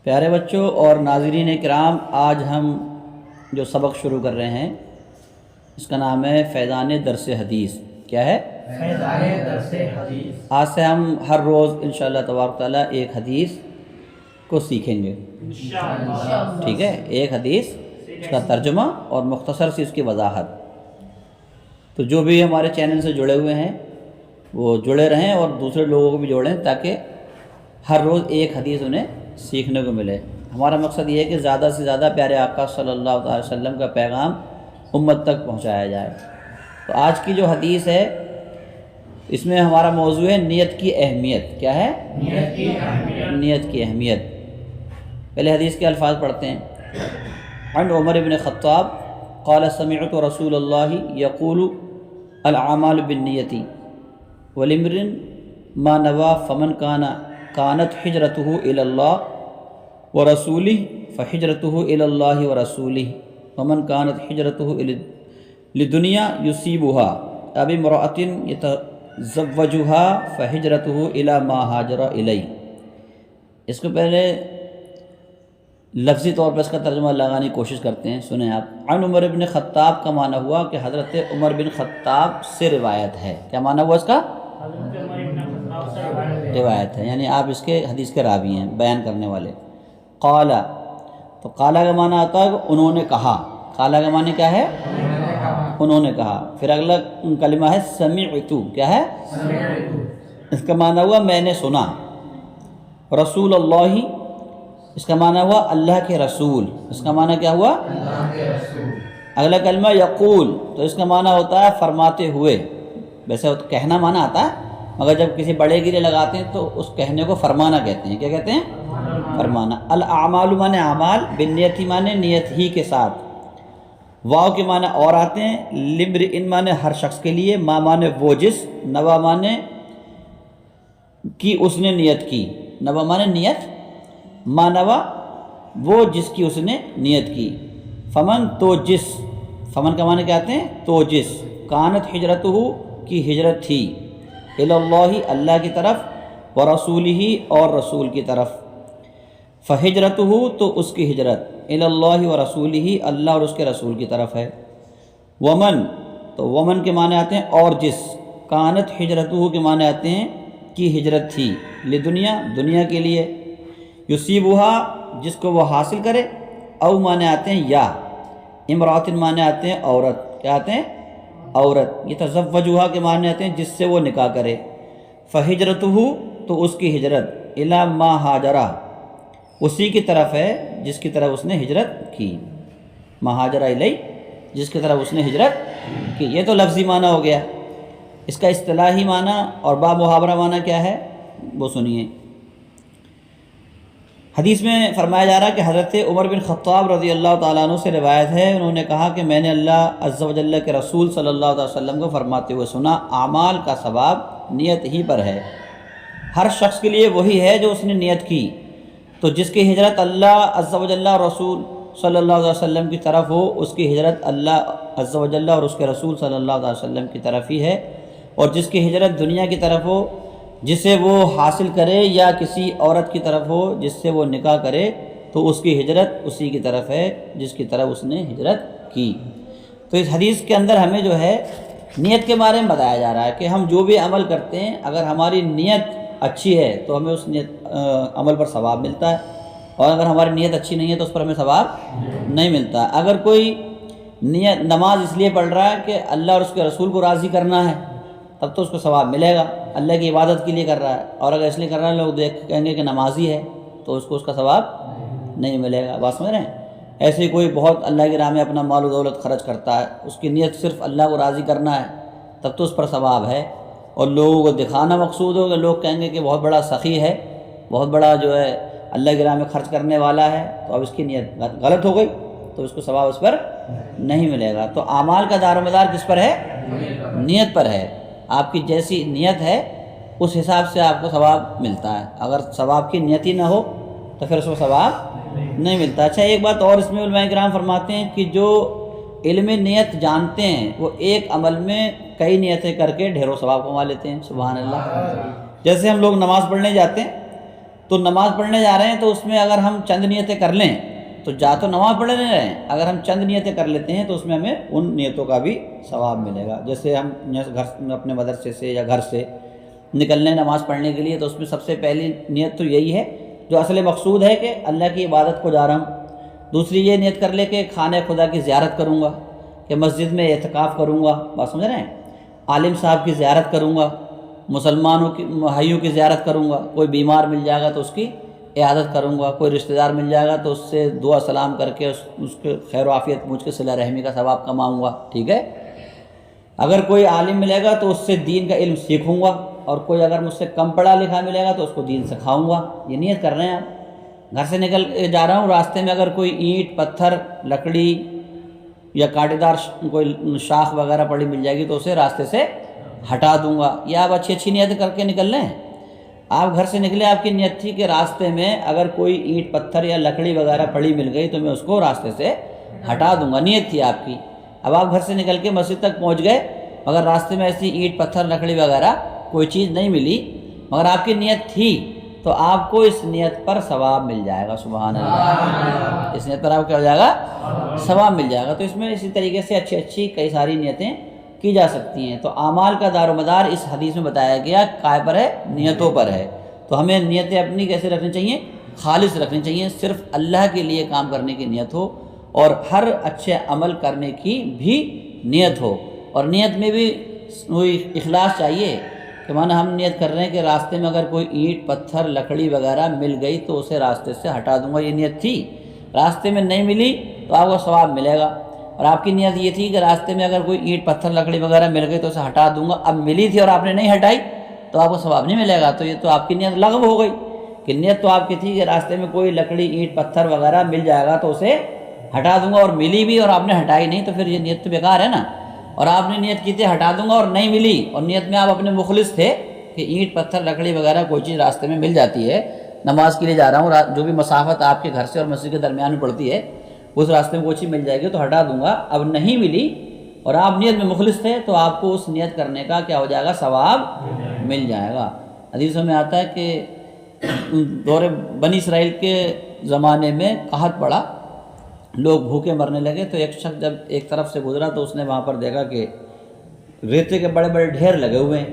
پیارے بچوں اور ناظرین کرام، آج ہم جو سبق شروع کر رہے ہیں اس کا نام ہے فیضان درس حدیث۔ کیا ہے؟ فیضان درس حدیث۔ آج سے ہم ہر روز انشاءاللہ تبارک تعالیٰ ایک حدیث کو سیکھیں گے، انشاءاللہ۔ ٹھیک ہے؟ ایک حدیث، اس کا ترجمہ اور مختصر سی اس کی وضاحت۔ تو جو بھی ہمارے چینل سے جڑے ہوئے ہیں وہ جڑے رہیں اور دوسرے لوگوں کو بھی جوڑیں تاکہ ہر روز ایک حدیث انہیں سیکھنے کو ملے۔ ہمارا مقصد یہ ہے کہ زیادہ سے زیادہ پیارے آقا صلی اللہ علیہ وسلم کا پیغام امت تک پہنچایا جائے۔ تو آج کی جو حدیث ہے اس میں ہمارا موضوع ہے نیت کی اہمیت۔ کیا ہے؟ نیت کی اہمیت۔ نیت کی اہمیت۔ پہلے حدیث کے الفاظ پڑھتے ہیں۔ عن عمر بن خطاب قال سمعت رسول اللہ یقول الاعمال بالنیت ولامرئ ما نوى فمن كانت حجرته الى الله ورسوله فحجرته الى الله ورسوله ومن كانت حجرته لدنيا يصيبها أو امرأة يتزوجها فحجرته الى ما هاجر إليه۔ اس کو پہلے لفظی طور پر اس کا ترجمہ لگانے کی کوشش کرتے ہیں، سنیں آپ۔ عن عمر بن خطاب کا معنی ہوا کہ حضرت عمر بن خطاب سے روایت ہے۔ کیا معنی ہوا اس کا؟ روایت ہے، یعنی آپ اس کے حدیث کے راوی ہیں، بیان کرنے والے۔ قال، تو قال کا معنی آتا ہے کہ انہوں نے کہا۔ قال کا معنی کیا ہے؟ انہوں نے کہا۔ پھر اگلا کلمہ ہے سمعت۔ کیا ہے؟ اس کا معنی ہوا میں نے سنا۔ رسول اللہ، اس کا معنی ہوا اللہ کے رسول۔ اس کا معنی کیا ہوا؟ اللہ کے رسول۔ اگلا کلمہ یقول، تو اس کا معنی ہوتا ہے فرماتے ہوئے۔ ویسے تو کہنا معنی آتا ہے، مگر جب کسی بڑے کے لیے لگاتے ہیں تو اس کہنے کو فرمانا کہتے ہیں۔ کیا کہتے ہیں؟ فرمانا۔ الاعمال معنی اعمال، بالنیت معنی نیت ہی کے ساتھ، واو کے معنی اور آتے ہیں، لامرئ معنی ہر شخص کے لیے، ما معنی وہ جس، نوا معنی کی اس نے نیت کی، نوا معنی نیت، ما نوا وہ جس کی اس نے نیت کی، فمن تو جس، فمن کا معنی کیا آتے ہیں؟ تو جس، کانت ہجرتہ کی ہجرت تھی، الی اللہ اللہ کی طرف، ورسولہ اور رسول کی طرف، فہجرتہ تو اس کی ہجرت، الی اللہ ورسولہ اللہ اور اس کے رسول کی طرف ہے۔ ومن، تو ومن کے معنی آتے ہیں اور جس، کانت ہجرتہ کے معنی آتے ہیں کی ہجرت تھی، لدنیا دنیا کے لیے، یصیبھا جس کو وہ حاصل کرے، او معنی آتے ہیں یا، امرأۃ معنی آتے ہیں عورت۔ کیا آتے ہیں؟ عورت۔ یتزوجھا کے معنی آتے ہیں جس سے وہ نکاح کرے، فہجرتہ تو اس کی ہجرت، الی ما ہاجرہ اسی کی طرف ہے جس کی طرف اس نے ہجرت کی، ما ہاجر الیہ جس کی طرف اس نے ہجرت کی۔ یہ تو لفظی معنی ہو گیا۔ اس کا اصطلاحی معنی اور با محاورہ معنی کیا ہے وہ سنیے۔ حدیث میں فرمایا جا رہا ہے کہ حضرت عمر بن خطاب رضی اللہ تعالیٰ عنہ سے روایت ہے، انہوں نے کہا کہ میں نے اللہ عز و جل کے رسول صلی اللہ علیہ وسلم کو فرماتے ہوئے سنا، اعمال کا ثواب نیت ہی پر ہے، ہر شخص کے لیے وہی ہے جو اس نے نیت کی۔ تو جس کی ہجرت اللہ عز و جل اور رسول صلی اللہ علیہ وسلم کی طرف ہو، اس کی ہجرت اللہ عز و جل اور اس کے رسول صلی اللہ علیہ وسلم کی طرف ہی ہے، اور جس کی ہجرت دنیا کی طرف ہو جسے وہ حاصل کرے، یا کسی عورت کی طرف ہو جس سے وہ نکاح کرے، تو اس کی ہجرت اسی کی طرف ہے جس کی طرف اس نے ہجرت کی۔ تو اس حدیث کے اندر ہمیں جو ہے نیت کے بارے میں بتایا جا رہا ہے کہ ہم جو بھی عمل کرتے ہیں اگر ہماری نیت اچھی ہے تو ہمیں اس نیت عمل پر ثواب ملتا ہے، اور اگر ہماری نیت اچھی نہیں ہے تو اس پر ہمیں ثواب نہیں ملتا۔ اگر کوئی نیت نماز اس لیے پڑھ رہا ہے کہ اللہ اور اس کے رسول کو راضی کرنا ہے تب تو اس کو ثواب ملے گا، اللہ کی عبادت کے لیے کر رہا ہے، اور اگر اس لیے کر رہا ہے لوگ کہیں گے کہ نمازی ہے تو اس کو اس کا ثواب نہیں ملے گا۔ بات سمجھ رہے ہیں؟ ایسے ہی کوئی بہت اللہ کی راہ میں اپنا مال و دولت خرچ کرتا ہے، اس کی نیت صرف اللہ کو راضی کرنا ہے تب تو اس پر ثواب ہے، اور لوگوں کو دکھانا مقصود ہو کہ لوگ کہیں گے کہ بہت بڑا سخی ہے، بہت بڑا جو ہے اللہ کی راہ میں خرچ کرنے والا ہے، تو اب اس کی نیت غلط ہو گئی تو اس کو ثواب اس پر نہیں ملے گا۔ تو اعمال کا دار و مدار کس پر ہے؟ نیت پر ہے۔ آپ کی جیسی نیت ہے اس حساب سے آپ کو ثواب ملتا ہے، اگر ثواب کی نیت ہی نہ ہو تو پھر اس کو ثواب نہیں ملتا۔ اچھا، ایک بات اور اس میں علماء کرام فرماتے ہیں کہ جو علم نیت جانتے ہیں وہ ایک عمل میں کئی نیتیں کر کے ڈھیروں ثواب کما لیتے ہیں۔ سبحان اللہ۔ جیسے ہم لوگ نماز پڑھنے جاتے ہیں تو نماز پڑھنے جا رہے ہیں تو اس میں اگر ہم چند نیتیں کر لیں تو جا تو نماز پڑھنے نہیں رہے ہیں، اگر ہم چند نیتیں کر لیتے ہیں تو اس میں ہمیں ان نیتوں کا بھی ثواب ملے گا۔ جیسے ہم گھر اپنے مدرسے سے یا گھر سے نکلنے نماز پڑھنے کے لیے، تو اس میں سب سے پہلی نیت تو یہی ہے جو اصل مقصود ہے کہ اللہ کی عبادت کو جا رہا ہوں۔ دوسری یہ نیت کر لے کہ خانہ خدا کی زیارت کروں گا، کہ مسجد میں اعتکاف کروں گا، بات سمجھ رہے ہیں، عالم صاحب کی زیارت کروں گا، مسلمانوں کی بھائیوں کی زیارت کروں گا، کوئی بیمار مل جائے گا تو اس کی عیادت کروں گا، کوئی رشتہ دار مل جائے گا تو اس سے دعا سلام کر کے اس کے خیر و عافیت پوچھ کے صلہ رحمی کا ثواب کماؤں گا، ٹھیک ہے۔ اگر کوئی عالم ملے گا تو اس سے دین کا علم سیکھوں گا، اور کوئی اگر مجھ سے کم پڑھا لکھا ملے گا تو اس کو دین سکھاؤں گا۔ یہ نیت کر رہے ہیں آپ، گھر سے نکل جا رہا ہوں، راستے میں اگر کوئی اینٹ پتھر لکڑی یا کانٹے دار کوئی شاخ وغیرہ پڑی مل جائے گی تو اسے راستے سے ہٹا دوں گا۔ یہ آپ اچھی اچھی نیت کر کے نکل لیں۔ آپ گھر سے نکلے، آپ کی نیت تھی کہ راستے میں اگر کوئی اینٹ پتھر یا لکڑی وغیرہ پڑی مل گئی تو میں اس کو راستے سے ہٹا دوں گا، نیت تھی آپ کی۔ اب آپ گھر سے نکل کے مسجد تک پہنچ گئے، مگر راستے میں ایسی اینٹ پتھر لکڑی وغیرہ کوئی چیز نہیں ملی، مگر آپ کی نیت تھی، تو آپ کو اس نیت پر ثواب مل جائے گا، سبحان اللہ۔ اس نیت پر آپ کو کیا ہو جائے گا؟ ثواب مل جائے گا۔ تو اس میں اسی طریقے سے اچھی اچھی کئی ساری نیتیں کی جا سکتی ہیں۔ تو اعمال کا دار و مدار اس حدیث میں بتایا گیا کائے پر ہے؟ نیتوں پر ہے۔ تو ہمیں نیتیں اپنی کیسے رکھنی چاہیے؟ خالص رکھنی چاہیے، صرف اللہ کے لیے کام کرنے کی نیت ہو، اور ہر اچھے عمل کرنے کی بھی نیت ہو، اور نیت میں بھی وہی اخلاص چاہیے کہ مانا ہم نیت کر رہے ہیں کہ راستے میں اگر کوئی اینٹ پتھر لکڑی وغیرہ مل گئی تو اسے راستے سے ہٹا دوں گا، یہ نیت تھی۔ راستے میں نہیں ملی تو آپ کو ثواب ملے گا، اور آپ کی نیت یہ تھی کہ راستے میں اگر کوئی اینٹ پتھر لکڑی وغیرہ مل گئی تو اسے ہٹا دوں گا، اب ملی تھی اور آپ نے نہیں ہٹائی تو آپ کو ثواب نہیں ملے گا۔ تو یہ تو آپ کی نیت لغو ہو گئی، کہ نیت تو آپ کی تھی کہ راستے میں کوئی لکڑی اینٹ پتھر وغیرہ مل جائے گا تو اسے ہٹا دوں گا، اور ملی بھی اور آپ نے ہٹائی نہیں، تو پھر یہ نیت تو بیکار ہے نا۔ اور آپ نے نیت کی تھی ہٹا دوں گا اور نہیں ملی، اور نیت میں آپ اپنے مخلص تھے کہ اینٹ پتھر لکڑی وغیرہ کوئی چیز راستے میں مل جاتی ہے، نماز کے لیے جا رہا ہوں، جو بھی مسافت آپ کے گھر سے اور مسجد کے درمیان میں پڑتی ہے اس راستے میں کوئی چیز مل جائے گی تو ہٹا دوں گا، اب نہیں ملی اور آپ نیت میں مخلص تھے تو آپ کو اس نیت کرنے کا کیا ہو جائے گا؟ ثواب مل جائے گا۔ حدیثوں میں آتا ہے کہ دور بنی اسرائیل کے زمانے میں قحط پڑا، لوگ بھوکے مرنے لگے، تو ایک شخص جب ایک طرف سے گزرا تو اس نے وہاں پر دیکھا کہ ریتے کے بڑے بڑے ڈھیر لگے ہوئے ہیں،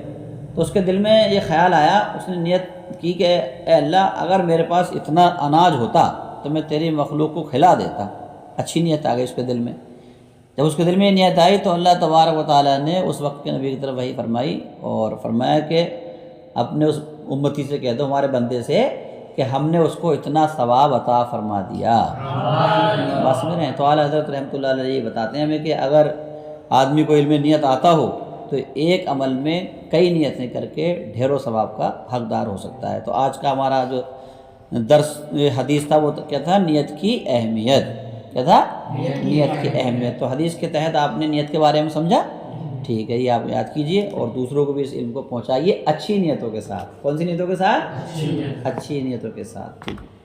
تو اس کے دل میں یہ خیال آیا، اس نے نیت کی کہ اے اللہ اگر میرے پاس اتنا اناج ہوتا تو میں تیری مخلوق کو کھلا دیتا۔ اچھی نیت آ گئی اس کے دل میں۔ جب اس کے دل میں یہ نیت آئی تو اللہ تبارک و تعالیٰ نے اس وقت کے نبی کی طرف وحی فرمائی اور فرمایا کہ اپنے اس امتی سے کہہ دو، ہمارے بندے سے، کہ ہم نے اس کو اتنا ثواب عطا فرما دیا۔ بات سمجھ رہے ہیں؟ تو اعلیٰ حضرت رحمۃ اللہ علیہ بتاتے ہیں ہمیں کہ اگر آدمی کو علم نیت آتا ہو تو ایک عمل میں کئی نیتیں کر کے ڈھیروں ثواب کا حقدار ہو سکتا ہے۔ تو آج کا ہمارا جو درس حدیث تھا وہ کیا تھا؟ نیت کی اہمیت۔ کیا تھا؟ نیت کی اہمیت۔ تو حدیث کے تحت آپ نے نیت کے بارے میں سمجھا؟ ٹھیک ہے، یہ آپ یاد کیجئے اور دوسروں کو بھی اس علم کو پہنچائیے اچھی نیتوں کے ساتھ۔ کون سی نیتوں کے ساتھ؟ اچھی نیتوں کے ساتھ، ٹھیک ہے۔